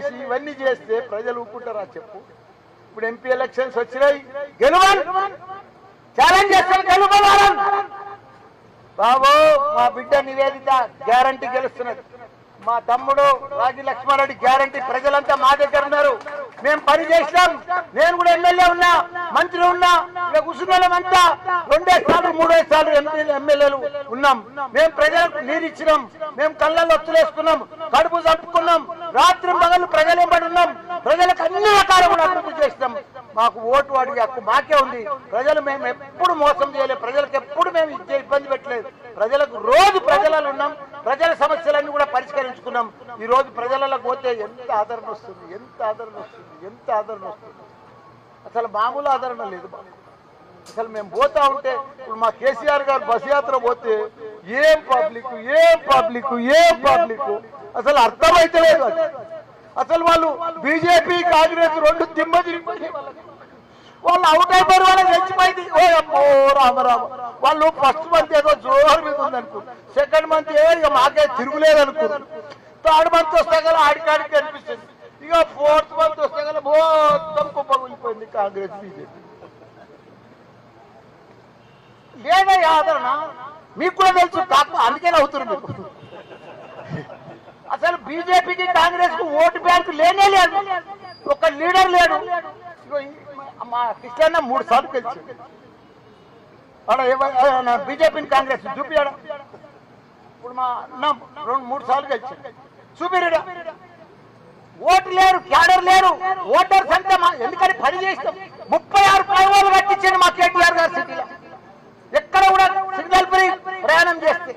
వేసి ఇవన్నీ చేస్తే ప్రజలు ఊరుకుంటారా చెప్పు? ఇప్పుడు ఎంపీ ఎలక్షన్స్ వచ్చినాయి, గెలవాలి, ఛాలెంజ్ చేస్తాను, గెలవాలి బాబు. మా బిడ్డ నివేదిత గ్యారంటీ గెలుస్తున్నది, మా తమ్ముడు రాగి లక్ష్మారెడ్డి గ్యారంటీ. ప్రజలంతా మా దగ్గర ఉన్నారు, మేము పని చేసినాం. నేను కూడా ఎమ్మెల్యే ఉన్నా, మంత్రి ఉన్నా, ఇక కూర్చున్నామంతా 2 సార్లు 3 సార్లు ఎమ్మెల్యేలు ఉన్నాం. మేము ప్రజలకు నీరు ఇచ్చినాం, మేము కళ్ళల్లో ఒత్తులేసుకున్నాం, కడుపు చంపుకున్నాం, రాత్రి పగలు ప్రజలు ఎంబడి ఉన్నాం, ప్రజలకు అన్ని రకాలుగా అభివృద్ధి చేసినాం. మాకు ఓటు అడిగే హక్కు మాకే ఉంది. ప్రజలు మేము ఎప్పుడు మోసం చేయలేదు, ప్రజలకు ఎప్పుడు మేము ఇబ్బంది పెట్టలేదు. ప్రజలకు రోజు ప్రజలలో ఉన్నాం, ప్రజల సమస్యలన్నీ కూడా పరిష్కరించుకున్నాం. ఈ రోజు ప్రజలలో పోతే ఎంత ఆదరణ వస్తుంది, ఎంత ఆదరణ వస్తుంది, ఎంత ఆదరణ వస్తుంది. అసలు మామూలు ఆదరణ లేదు. అసలు మేము పోతా ఉంటే ఇప్పుడు మా కేసీఆర్ గారు బస్ యాత్ర పోతే ఏం పబ్లిక్, ఏం పబ్లిక్, ఏం పబ్లిక్ అసలు అర్థమైతే లేదు. అసలు వాళ్ళు బీజేపీ కాంగ్రెస్ 2 దిమ్మ తిరిగిపోయి వాళ్ళు అవుట్ అయిపోయారు, వాళ్ళకి తెచ్చిపోయింది. ఓ అమ్మో రామరామ. వాళ్ళు ఫస్ట్ మంత్ ఏదో జోరు మీద ఉందనుకున్నారు, సెకండ్ మంత్ ఇక మాకే తిరుగులేదు అనుకున్నారు, థర్డ్ మంత్ వస్తే కదా ఆడికాడికి అనిపిస్తుంది, ఇక 4th మంత్ వస్తే కదా మొత్తం కుప్పకూలిపోయింది కాంగ్రెస్ బీజేపీ. లేదా ఆదరణ మీకు కూడా తెలుసు, అందుకే అవుతున్నారు మీకు. అసలు బీజేపీకి కాంగ్రెస్ కు ఓటు బ్యాంకు లేనే లేదు, ఒక లీడర్ లేడు. మా కృష్ణ 3 సార్లు గెలిచింది, బీజేపీని కాంగ్రెస్ చూపియాడా? ఇప్పుడు మా అన్న 2-3 సార్లు గెలిచింది, చూపిరాడా? ఓటు లేరు, క్యాడర్ లేరు, ఓటర్స్ అంతా ఎందుకని పని చేస్తాం. 36 ఫ్లైఓవర్లు కట్టించండి మా కేటీఆర్ గారు సిటీలో, ఎక్కడ కూడా సిగ్నల్ ఫ్రీ ప్రయాణం చేస్తే.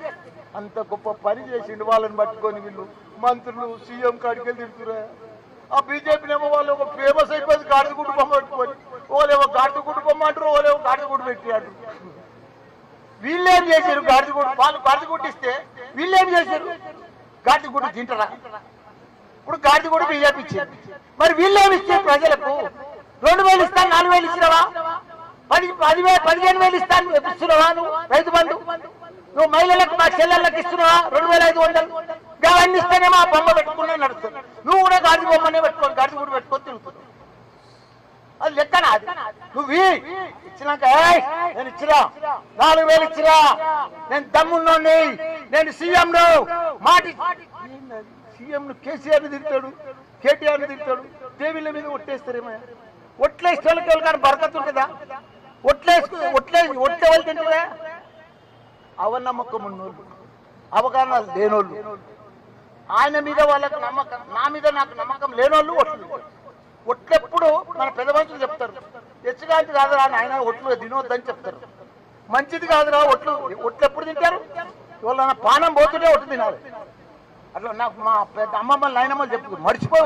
అంత గొప్ప పని చేసిండు. వాళ్ళని పట్టుకొని వీళ్ళు మంత్రులు సీఎం కాడికి వెళ్ళి తిరుగుతురా. ఆ బీజేపీనేమో వాళ్ళు ఒక ఫేమస్ అయిపోయింది గాడిదగుడ్డు బొమ్మ పెట్టుకొని, ఓలేమో గాడిదగుడ్డు బొమ్మ అంటారు, ఓలేమో గాడిదగుడ్డు పెట్టి అంటారు. వీళ్ళేం చేశారు? గాడిదగుడ్డు వాళ్ళు గాడిదగుడ్డు ఇస్తే వీళ్ళేం చేశారు? గాడిదగుడ్డు తింటారా? ఇప్పుడు గాడిదగుడ్డు బీజేపీ ఇచ్చింది, మరి వీళ్ళేమి ఇచ్చారు ప్రజలకు? 2000 ఇస్తాను, 4000 ఇచ్చినవా? 15,000 ఇస్తాను ఇస్తున్నావా? నువ్వు రైతు బంధు నువ్వు మహిళలకు మా చెల్లెళ్ళకి ఇస్తున్నావా? 2500 అవన్నీ ఇస్తేనేమో ఆ బొమ్మ పెట్టుకునే నడుస్తుంది. నువ్వు కూడా గాడి బొమ్మనే పెట్టుకోని గాడి కూడా పెట్టుకొని తిరుగుతున్నావు. అది లెక్కనా? అది నువ్వు ఇచ్చినాక నేను ఇచ్చిరా 4000 ఇచ్చిరా, నేను దమ్మున్నోని, నేను సీఎం ను మాటి. సీఎం ను కేసీఆర్ ని తిరుగుతాడు, కేటీఆర్ ని తిరుగుతాడు, టీవీల మీద ఒట్టేస్తారేమో. ఒట్లేస్తే వాళ్ళకి కానీ బరకత్ ఉంటుందా? ఒట్లే వాళ్ళు తింటుందా? అవనమ్మకం ఉన్నోళ్ళు, అవగాహన లేనోళ్ళు, ఆయన మీద వాళ్ళకు నమ్మకం, నా మీద నాకు నమ్మకం లేనోళ్ళు ఒట్లెప్పుడు మన పెద్ద మనుషులు చెప్తారు, హెచ్చుగాంతి కాదురా ఆయన ఒట్లు తినొద్దని చెప్తారు. మంచిది కాదురా ఒట్లు ఎప్పుడు తింటారు? వాళ్ళ పానం పోతుంటే ఒట్లు తినాలి. అట్లా నాకు మా పెద్ద అమ్మమ్మలు నాయనమ్మలు చెప్తారు, మర్చిపోయి